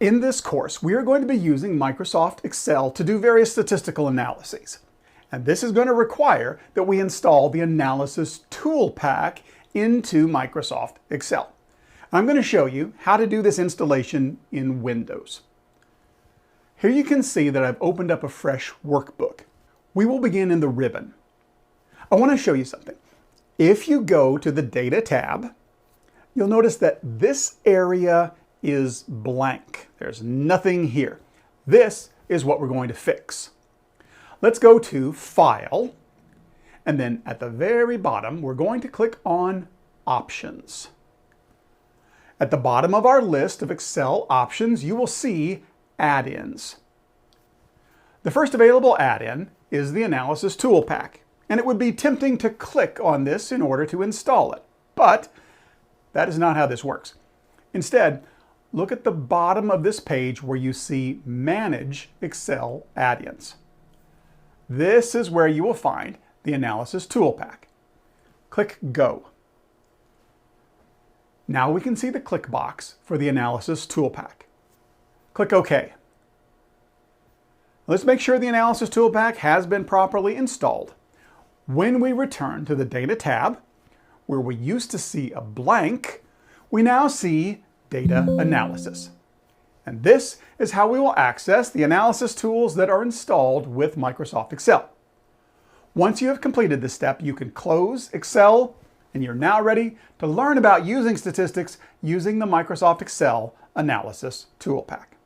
In this course, we are going to be using Microsoft Excel to do various statistical analyses. And this is going to require that we install the Analysis ToolPak into Microsoft Excel. I'm going to show you how to do this installation in Windows. Here you can see that I've opened up a fresh workbook. We will begin in the ribbon. I want to show you something. If you go to the Data tab, you'll notice that this area is blank. There's nothing here. This is what we're going to fix. Let's go to File, and then at the very bottom, we're going to click on Options. At the bottom of our list of Excel options, you will see Add-ins. The first available add-in is the Analysis ToolPak, and it would be tempting to click on this in order to install it, but that is not how this works. Instead, look at the bottom of this page where you see Manage Excel Add-ins. This is where you will find the Analysis ToolPak. Click Go. Now we can see the click box for the Analysis ToolPak. Click OK. Let's make sure the Analysis ToolPak has been properly installed. When we return to the Data tab, where we used to see a blank, we now see Data Analysis. And this is how we will access the analysis tools that are installed with Microsoft Excel. Once you have completed this step, you can close Excel, and you're now ready to learn about using statistics using the Microsoft Excel Analysis ToolPak.